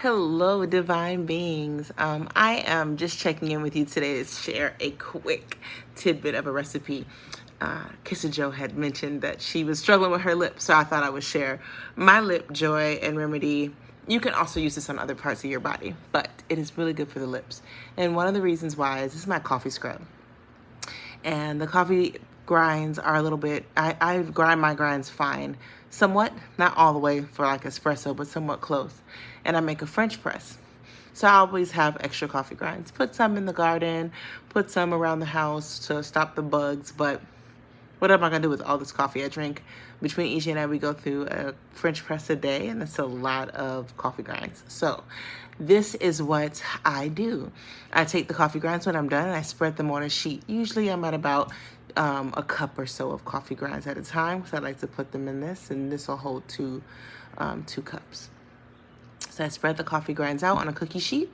Hello, divine beings. I am just checking in with you today to share a quick tidbit of a recipe. Kissa Joe had mentioned that she was struggling with her lips, so I thought I would share my lip joy and remedy. You can also use this on other parts of your body, but it is really good for the lips. And one of the reasons why is this is my coffee scrub. And the coffee grinds are a little bit, I grind my grinds fine, somewhat, not all the way for like espresso, but somewhat close. And I make a French press. So I always have extra coffee grinds. Put some in the garden, put some around the house to stop the bugs, but what am I gonna do with all this coffee I drink? Between each and every, we go through a French press a day, and that's a lot of coffee grinds. So this is what I do. I take the coffee grinds when I'm done, and I spread them on a sheet. Usually I'm at about a cup or so of coffee grinds at a time, because I like to put them in this, and this will hold two cups. So I spread the coffee grinds out on a cookie sheet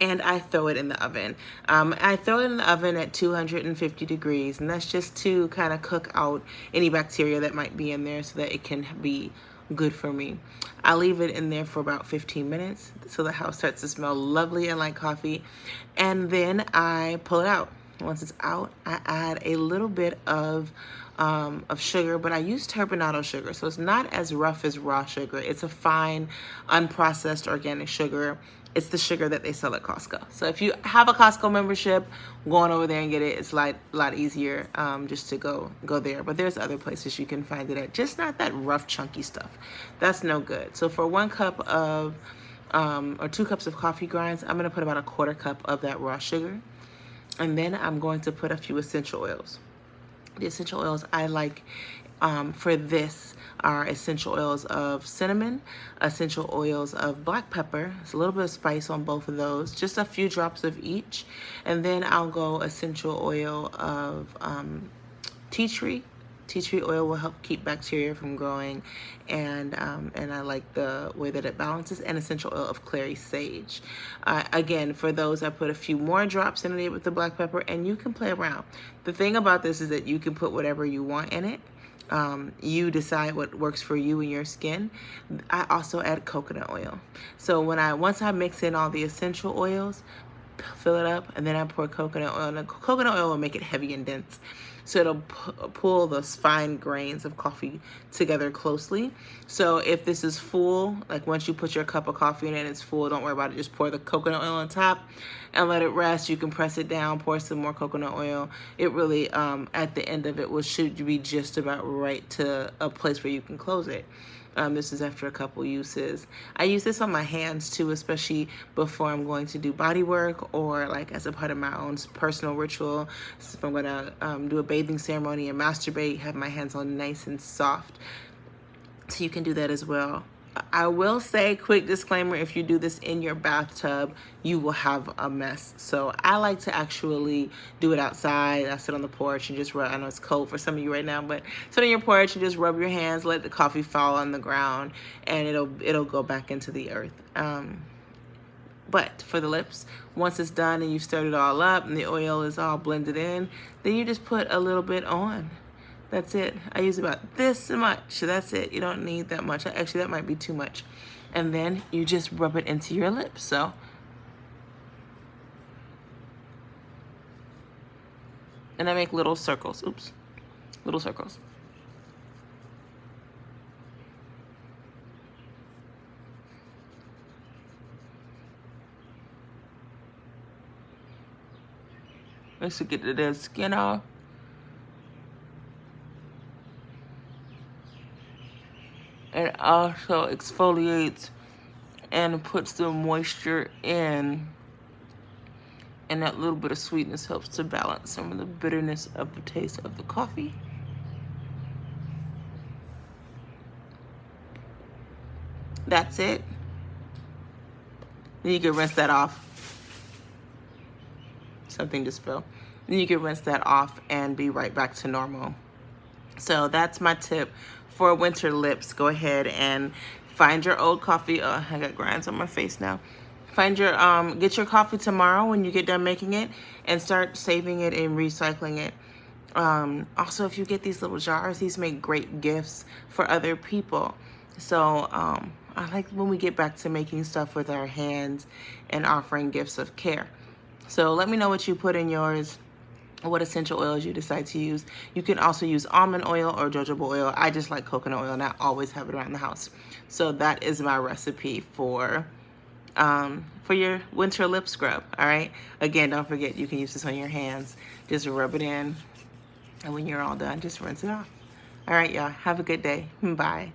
and I throw it in the oven. I throw it in the oven at 250 degrees, and that's just to kind of cook out any bacteria that might be in there so that it can be good for me. I leave it in there for about 15 minutes so the house starts to smell lovely and like coffee, and then I pull it out. Once it's out, I add a little bit of sugar, but I use turbinado sugar, so it's not as rough as raw sugar. It's a fine, unprocessed organic sugar. It's the sugar that they sell at Costco. So if you have a Costco membership, go on over there and get it. It's a lot easier just to go there. But there's other places you can find it at. Just not that rough, chunky stuff. That's no good. So for 1 cup of or 2 cups of coffee grinds, I'm gonna put about a 1/4 cup of that raw sugar. And then I'm going to put a few essential oils. The essential oils I like for this are essential oils of cinnamon, essential oils of black pepper. It's a little bit of spice on both of those, just a few drops of each. And then I'll go essential oil of tea tree. Tea tree oil will help keep bacteria from growing, and I like the way that it balances. And essential oil of clary sage. Again, for those, I put a few more drops in it with the black pepper, and you can play around. The thing about this is that you can put whatever you want in it. You decide what works for you and your skin. I also add coconut oil. So once I mix in all the essential oils, fill it up, and then I pour coconut oil. And the coconut oil will make it heavy and dense, so it'll pull those fine grains of coffee together closely. So if this is full, like once you put your cup of coffee in it and it's full, don't worry about it. Just pour the coconut oil on top and let it rest. You can press it down, pour some more coconut oil. It really, at the end of it, should be just about right to a place where you can close it. This is after a couple uses. I use this on my hands too, especially before I'm going to do body work or like as a part of my own personal ritual. So if I'm gonna do a bathing ceremony and masturbate, have my hands on nice and soft. So you can do that as well. I will say, quick disclaimer, if you do this in your bathtub, you will have a mess. So I like to actually do it outside. I sit on the porch and just rub. I know it's cold for some of you right now, but sit on your porch and just rub your hands, let the coffee fall on the ground, and it'll go back into the earth. But for the lips, once it's done and you've stirred it all up and the oil is all blended in, then you just put a little bit on. That's it. I use about this much. So that's it. You don't need that much. Actually, that might be too much. And then you just rub it into your lips. So and I make little circles. Oops. Little circles. Just to get the dead skin off. It also exfoliates and puts the moisture in, and that little bit of sweetness helps to balance some of the bitterness of the taste of the coffee. That's it. Then you can rinse that off. Something just fell. Then you can rinse that off and be right back to normal. So that's my tip for winter lips. Go ahead and find your old coffee. Oh, I got grinds on my face now. Find your get your coffee tomorrow when you get done making it, and start saving it and recycling it. Also, if you get these little jars, these make great gifts for other people. So I like when we get back to making stuff with our hands and offering gifts of care. So let me know what you put in yours, what essential oils you decide to use. You can also use almond oil or jojoba oil. I just like coconut oil and I always have it around the house. So that is my recipe for your winter lip scrub. All right. Again, don't forget you can use this on your hands. Just rub it in, and when you're all done, just rinse it off. All right, y'all. Have a good day. Bye.